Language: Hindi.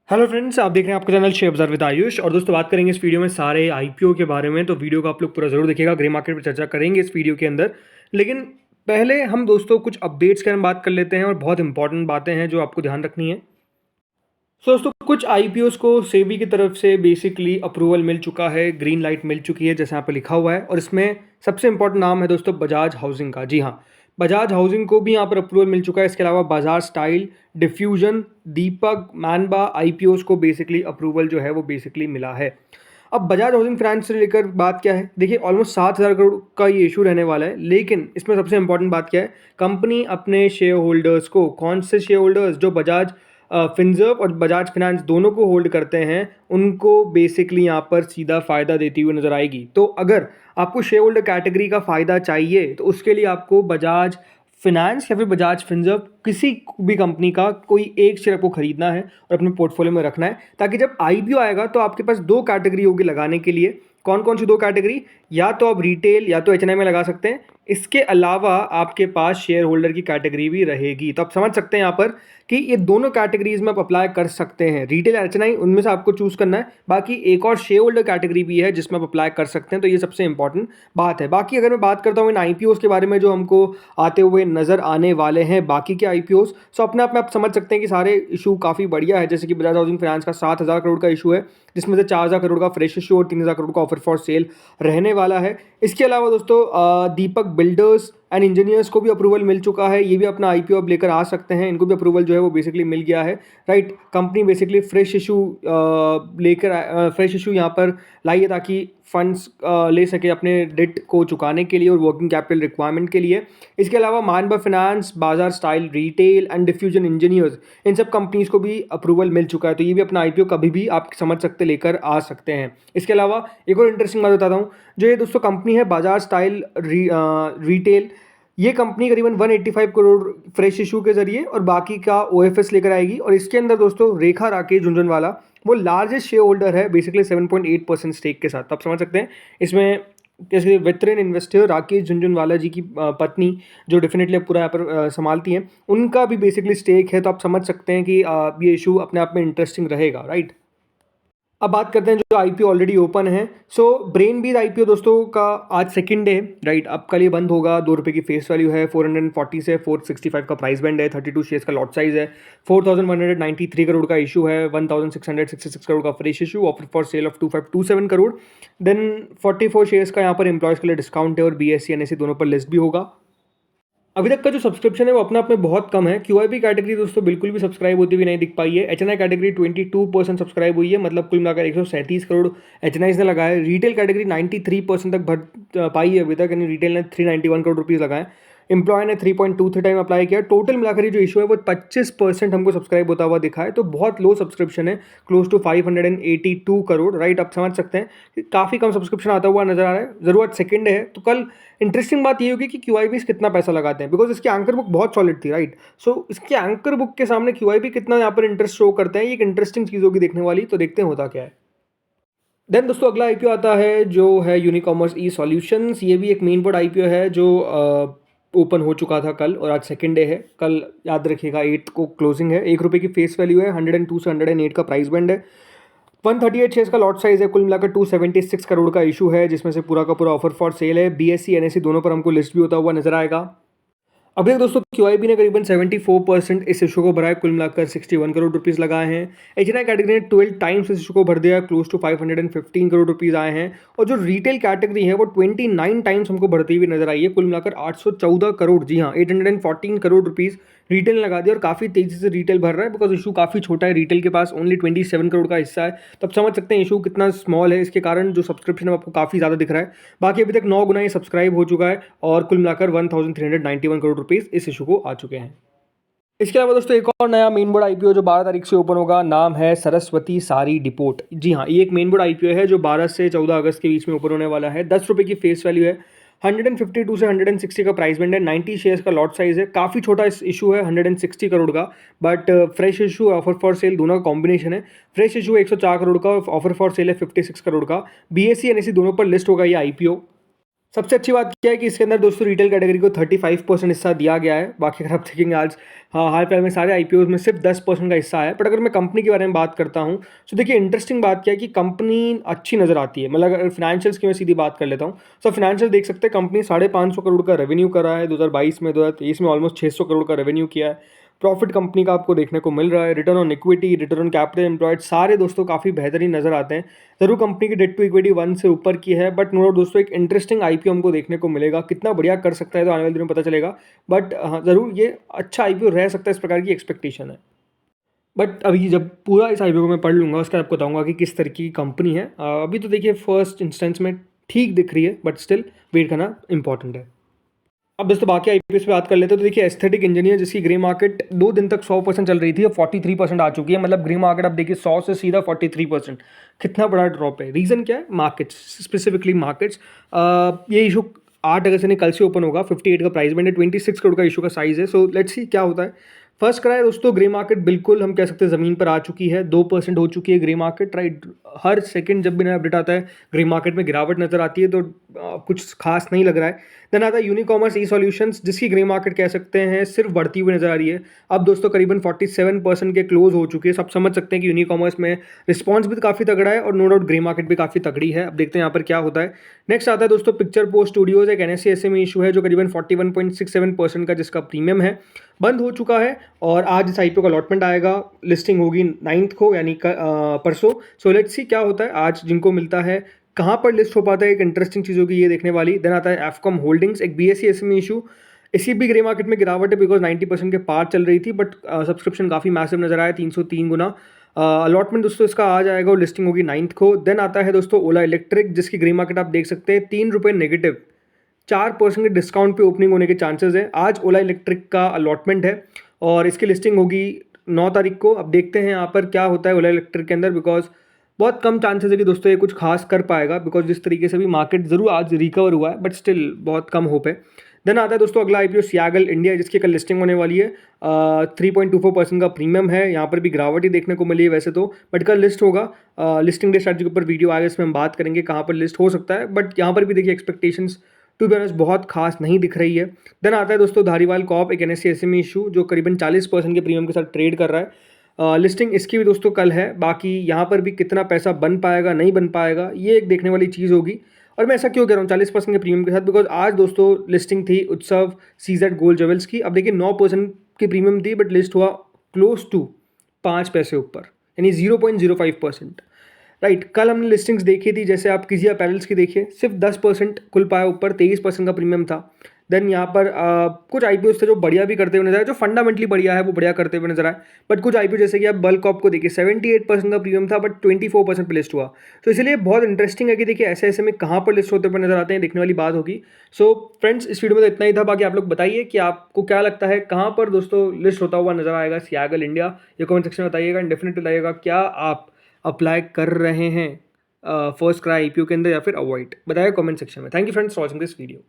हेलो फ्रेंड्स, आप देख रहे हैं आपका चैनल शेयर बाजार विद आयुष। और दोस्तों बात करेंगे इस वीडियो में सारे आईपीओ के बारे में। तो वीडियो को आप लोग पूरा जरूर देखिएगा। ग्रे मार्केट पर चर्चा करेंगे इस वीडियो के अंदर, लेकिन पहले हम दोस्तों कुछ अपडेट्स के बारे में बात कर लेते हैं और बहुत इंपॉर्टेंट बातें हैं जो आपको ध्यान रखनी है। दोस्तों कुछ आईपीओस को सेबी की तरफ से बेसिकली अप्रूवल मिल चुका है, ग्रीन लाइट मिल चुकी है जैसे यहाँ पे लिखा हुआ है। और इसमें सबसे इंपॉर्टेंट नाम है दोस्तों बजाज हाउसिंग का। जी हाँ, बजाज हाउसिंग को भी यहाँ पर अप्रूवल मिल चुका है। इसके अलावा बाजार स्टाइल, डिफ्यूजन, दीपक, मानबा आईपीओस को बेसिकली अप्रूवल जो है वो बेसिकली मिला है। अब बजाज हाउसिंग फाइनेंस से लेकर बात क्या है, देखिए ऑलमोस्ट 7,000 करोड़ का ये इशू रहने वाला है। लेकिन इसमें सबसे इंपॉर्टेंट बात क्या है, कंपनी अपने शेयर होल्डर्स को, कौन से शेयर होल्डर्स जो बजाज फिनजर्व और बजाज फाइनेंस दोनों को होल्ड करते हैं, उनको बेसिकली यहाँ पर सीधा फ़ायदा देती हुई नज़र आएगी। तो अगर आपको शेयर होल्डर कैटेगरी का फ़ायदा चाहिए तो उसके लिए आपको बजाज फिनेंस या फिर बजाज फिनजर्व किसी भी कंपनी का कोई एक शेयर आपको खरीदना है और अपने पोर्टफोलियो में रखना है, ताकि जब आईपीओ आएगा तो आपके पास दो कैटेगरी होगी लगाने के लिए। कौन कौन सी दो कैटेगरी, या तो आप रिटेल या तो एचएनआई में लगा सकते हैं। इसके अलावा आपके पास शेयर होल्डर की कैटेगरी भी रहेगी। तो आप समझ सकते हैं यहाँ पर कि ये दोनों कैटेगरीज में आप अप्लाई कर सकते हैं। रिटेल एचएनआई उनमें से आपको चूज करना है, बाकी एक और शेयर होल्डर कैटेगरी भी है जिसमें आप अप्लाई कर सकते हैं। तो ये सबसे इंपॉर्टेंट बात है। बाकी अगर मैं बात करता हूँ इन आईपीओस के बारे में जो हमको आते हुए नजर आने वाले हैं बाकी के आईपीओस, तो अपने आप में आप समझ सकते हैं कि सारे इशू काफ़ी बढ़िया है। जैसे कि बजाज हाउसिंग फाइनेंस का 7,000 करोड़ का इशू है, जिसमें से 4,000 करोड़ का फ्रेश इशू और 3,000 करोड़ का ऑफर फॉर सेल रहने वाला है। इसके अलावा दोस्तों दीपक बिल्डर्स एंड इंजीनियर्स को भी अप्रूवल मिल चुका है। ये भी अपना आईपीओ अब लेकर आ सकते हैं, इनको भी अप्रूवल जो है वो बेसिकली मिल गया है। Right, company basically fresh issue लेकर फ्रेश इशू यहाँ पर लाई है ताकि फंड्स ले सके अपने डेट को चुकाने के लिए और वर्किंग कैपिटल रिक्वायरमेंट के लिए। इसके अलावा Manba finance, Baazar style, retail and diffusion engineers, इन सब कंपनीज को भी अप्रूवल मिल चुका है। तो ये भी अपना आईपीओ कभी भी आप समझ सकते लेकर आ सकते हैं। इसके अलावा एक और इंटरेस्टिंग बात बताता हूँ, जो ये दोस्तों कंपनी है बाजार स्टाइल रिटेल, ये कंपनी करीबन 185 करोड़ फ्रेश इशू के जरिए और बाकी का ओएफएस लेकर आएगी। और इसके अंदर दोस्तों रेखा राकेश झुनझुनवाला वो लार्जेस्ट शेयर होल्डर है बेसिकली 7.8% स्टेक के साथ। तो आप समझ सकते हैं इसमें जैसे वेटरन इन्वेस्टर राकेश झुनझुनवाला जी की पत्नी, जो डेफिनेटली पूरा यहाँ पर संभालती हैं, उनका भी बेसिकली स्टेक है। तो आप समझ सकते हैं कि ये इशू अपने आप में इंटरेस्टिंग रहेगा। राइट, अब बात करते हैं जो आईपीओ ऑलरेडी ओपन है। सो ब्रेनबीज आईपीओ दोस्तों का आज सेकंड डे है। राइट, अब कल ये बंद होगा। ₹2 की फेस वैल्यू है, 440 से 465 का प्राइस बैंड है, 32 शेयर्स का लॉट साइज है, 4,193 करोड़ का इशू है, 1,666 करोड़ का fresh issue, offer for sale of 2,527 crore. Then 44 shares का यहाँ पर एम्प्लॉयज़ के लिए डिस्काउंट है और बीएससी एनएससी दोनों पर लिस्ट भी होगा। अभी तक का जो सब्सक्रिप्शन है वो अपने आप में बहुत कम है। क्यूआईपी कैटेगरी दोस्तों बिल्कुल भी सब्सक्राइब होती हुई नहीं दिख पाई है। एचएनआई कैटेगरी 22% सब्सक्राइब हुई है, मतलब कुल मिलाकर 137 करोड़ एचएनआई ने लगाया है। रिटेल कैटेगरी 93% तक भर पाई है अभी तक, यानी रिटेल ने 391 करोड़ रुपीज़ लगाए। एम्प्लॉय ने 3.23 टाइम अप्लाई किया। टोटल मिलाकर ये जो इशू है वो 25% हमको सब्सक्राइब होता हुआ दिखा है। तो बहुत लो सब्सक्रिप्शन है, क्लोज टू 582 करोड़। राइट, आप समझ सकते हैं कि काफ़ी कम सब्सक्रिप्शन आता हुआ नजर आ रहा है। ज़रूरत सेकंड है, तो कल इंटरेस्टिंग बात ये होगी कि क्यूआईबी कितना पैसा लगाते हैं, बिकॉज इसकी एंकर बुक बहुत सॉलिड थी। राइट, सो इसके एंकर बुक के सामने क्यूआईबी कितना यहाँ पर इंटरेस्ट शो करते हैं, ये एक इंटरेस्टिंग चीज़ होगी देखने वाली। तो देखते हैं होता क्या है। देन दोस्तों अगला आईपीओ आता है जो है यूनिकॉमर्स ई सॉल्यूशंस। ये भी एक मेन बोर्ड आईपीओ है जो ओपन हो चुका था कल, और आज सेकंड डे है। कल याद रखिएगा 8 को क्लोजिंग है। ₹1 की फेस वैल्यू है, 102 से 108 का प्राइस बैंड है, 138 शेयर्स का लॉट साइज है, कुल मिलाकर 276 करोड़ का इशू है, जिसमें से पूरा का पूरा ऑफर फॉर सेल है। बीएससी एनएससी दोनों पर हमको लिस्ट भी होता हुआ नजर आएगा। अभी तक दोस्तों क्यूआईबी ने करीबन 74% इस इशू को भरा है, कुल मिलाकर 61 करोड़ रुपीज़ लगाए हैं। एचएनआई कैटेगरी ने 12 टाइम्स इस इशू को भर दिया, क्लोज टू 515 करोड़ रुपीज़ आए हैं। और जो रिटेल कैटेगरी है वो 29 टाइम्स हमको बढ़ती हुई नजर आई है, कुल मिलाकर 814 करोड़, जी हाँ 814 करोड़ रुपीज़ रिटेल लगा दिया। और काफ़ी तेज़ी से रिटेल भर रहा है, बिकॉज इशू काफ़ी छोटा है, रिटेल के पास ओनली 27 करोड़ का हिस्सा है। तो आप समझ सकते हैं इशू कितना स्मॉल है, इसके कारण जो सब्सक्रिप्शन है आपको काफ़ी ज़्यादा दिख रहा है। बाकी अभी तक 9 गुना ये सब्सक्राइब हो चुका है और कुल मिलाकर 1,391 करोड़ रुपीज़ इस इशू को आ चुके हैं। इसके अलावा दोस्तों एक और नया मेन बोर्ड आईपीओ जो 12 तारीख से ओपन होगा, नाम है सरस्वती सारी डिपोट। जी हाँ, ये एक मेन बोर्ड आईपीओ है जो 12 से 14 अगस्त के बीच में ओपन होने वाला है। ₹10 की फेस वैल्यू है, 152 से 160 का प्राइस बैंड है, 90 शेयर्स का लॉट साइज है। काफ़ी छोटा इशू है, 160 करोड़ का, but fresh issue offer for cell दोनों का कॉम्बिनेशन है। फ्रेश इशू 104 करोड़ का, ऑफर फॉर सेल है 56 करोड़ का। बीएससी एनएससी दोनों पर लिस्ट होगा ये आईपीओ। सबसे अच्छी बात क्या है कि इसके अंदर दोस्तों रिटेल कैटेगरी को 35% हिस्सा दिया गया है। बाकी अगर आप देखेंगे आज हाल फिलहाल में सारे आईपीओ में सिर्फ 10% का हिस्सा है। बट अगर मैं कंपनी के बारे में बात करता हूँ तो देखिए इंटरेस्टिंग बात क्या है कि कंपनी अच्छी नज़र आती है। मतलब अगर फाइनेंशियल्स की मैं सीधी बात कर लेता हूँ तो फाइनेंशियल देख सकते हैं, कंपनी 550 करोड़ का रेवेन्यू करा है 2022 में। 2023 में ऑलमोस्ट 600 करोड़ का रेवेन्यू किया है। प्रॉफिट कंपनी का आपको देखने को मिल रहा है। Return on equity, return on capital employed सारे दोस्तों काफ़ी बेहतरीन नजर आते हैं। जरूर कंपनी की डेट टू इक्विटी 1 से ऊपर की है, बट नो डाउट दोस्तों एक इंटरेस्टिंग आईपीओ हमको देखने को मिलेगा। कितना बढ़िया कर सकता है तो आने वाले दिनों में पता चलेगा। बट हाँ, जरूर ये अच्छा आईपीओ रह सकता है, इस प्रकार की एक्सपेक्टेशन है। बट अभी जब पूरा इस आईपीओ को मैं पढ़ लूंगा उसके बाद आपको बताऊंगा कि किस तरीके की कंपनी है। अभी तो देखिए फर्स्ट इंस्टेंस में ठीक दिख रही है, बट स्टिल वेट करना इंपॉर्टेंट है। अब दोस्तों बाकी आईपीएस पे बात कर लेते हैं तो देखिए एस्थेटिक इंजीनियर जिसकी ग्रे मार्केट 2 दिन तक 100% चल रही थी, अब 43% आ चुकी है। मतलब ग्रे मार्केट अब देखिए 100 से सीधा 43%। कितना बड़ा ड्रॉप है। रीज़न क्या है? Markets, specifically markets. ये इशू 8 अगस्त यानी कल से ओपन होगा। 58 का प्राइस बैंड है, 26 करोड़ का इशू का साइज है। सो लेट्स सी क्या होता है। फर्स्ट कराए दोस्तों ग्रे मार्केट बिल्कुल हम कह सकते हैं ज़मीन पर आ चुकी है। 2% हो चुकी है ग्रे मार्केट, राइट। हर सेकंड जब भी नया अपडेट आता है ग्रे मार्केट में गिरावट नजर आती है, तो कुछ खास नहीं लग रहा है। देन आता है यूनिकॉमर्स ई सॉल्यूशंस जिसकी ग्रे मार्केट कह सकते हैं सिर्फ बढ़ती हुई नजर आ रही है। अब दोस्तों करीबन 47% के क्लोज हो चुकी है। सब समझ सकते हैं कि यूनिकॉमर्स में रिस्पॉन्स भी काफ़ी तगड़ा है और नो डाउट ग्रे मार्केट भी काफ़ी तगड़ी है। अब देखते हैं यहाँ पर क्या होता है। नेक्स्ट आता है दोस्तों पिक्चर पोस्ट स्टूडियोज, एक एनएससी एसएमई इशू है जो करीबन 41.67% का जिसका प्रीमियम है, बंद हो चुका है। और आज इस आईपीओ का अलॉटमेंट आएगा, लिस्टिंग होगी 9 को यानी परसों। सो लेट्स सी क्या होता है आज जिनको मिलता है, कहाँ पर लिस्ट हो पाता है। एक इंटरेस्टिंग चीज़ होगी ये देखने वाली। देन आता है एफकॉम होल्डिंग्स, एक बीएसई एसएमई इशू। इसी भी ग्रे मार्केट में गिरावट है बिकॉज 90% के पार चल रही थी, बट सब्सक्रिप्शन काफ़ी मैसिव नजर आया, 303 गुना। अलॉटमेंट दोस्तों इसका आ जाएगा और लिस्टिंग होगी 9 को। देन आता है दोस्तों ओला इलेक्ट्रिक जिसकी ग्रे मार्केट आप देख सकते हैं ₹3 नेगेटिव, 4% के डिस्काउंट पे ओपनिंग होने के चांसेस है। आज ओला इलेक्ट्रिक का अलॉटमेंट है और इसकी लिस्टिंग होगी 9 तारीख को। अब देखते हैं यहाँ पर क्या होता है ओला इलेक्ट्रिक के अंदर, बिकॉज बहुत कम चांसेस है कि दोस्तों ये कुछ खास कर पाएगा, बिकॉज जिस तरीके से भी मार्केट जरूर आज रिकवर हुआ है, बट स्टिल बहुत कम होप है। देन आता है दोस्तों अगला आईपीओ सियागल इंडिया जिसकी कल लिस्टिंग होने वाली है। 3.24% का प्रीमियम है। यहाँ पर भी गिरावट ही देखने को मिली है वैसे तो, बट कल लिस्ट होगा। लिस्टिंग डे स्ट्रैटेजी के ऊपर वीडियो आएगा, इसमें हम बात करेंगे कहाँ पर लिस्ट हो सकता है। बट यहाँ पर भी देखिए एक्सपेक्टेशंस टू बी ऑनेस्ट बहुत खास नहीं दिख रही है। देन आता है दोस्तों धारीवाल कॉप, एक एनएससी एसएमई इशू जो करीबन 40% के प्रीमियम के साथ ट्रेड कर रहा है। लिस्टिंग इसकी भी दोस्तों कल है। बाकी यहाँ पर भी कितना पैसा बन पाएगा नहीं बन पाएगा ये एक देखने वाली चीज़ होगी। और मैं ऐसा क्यों कह रहा हूँ 40% के प्रीमियम के साथ, बिकॉज आज दोस्तों लिस्टिंग थी उत्सव सीजेड गोल्ड ज्वेल्स की। अब देखिए 9% की प्रीमियम थी, बट लिस्ट हुआ क्लोज टू 5 पैसे ऊपर, यानी 0.05%। राइट। कल हमने लिस्टिंग्स देखी थी, जैसे आप किसी अपैरल्स की देखिए सिर्फ 10% खुल पाया ऊपर, 23% का प्रीमियम था। देन यहाँ पर कुछ आईपीओ थे जो बढ़िया भी करते हुए नजर आए, जो फंडामेंटली बढ़िया है वो बढ़िया करते हुए नजर आए। बट कुछ आईपीओ जैसे कि आप बल्क ऑप को देखिए 78% का प्रीमियम था, बट 24% पे लिस्ट हुआ। तो इसलिए बहुत इंटरेस्टिंग है कि देखिए ऐसे ऐसे में कहाँ पर लिस्ट होते हुए नजर आते हैं, देखने वाली बात होगी। सो फ्रेंड्स इस वीडियो में तो इतना ही था। बाकी आप लोग बताइए कि आपको क्या लगता है कहाँ पर दोस्तों लिस्ट होता हुआ नजर आएगा सियागल इंडिया, ये कमेंट सेक्शन में बताइएगा। एंड डेफिनेटली बताइएगा क्या आप अप्लाई कर रहे हैं फर्स्ट क्राई आईपीओ के अंदर या फिर अवॉइड, बताइए कमेंट सेक्शन में। Thank you friends for watching this video.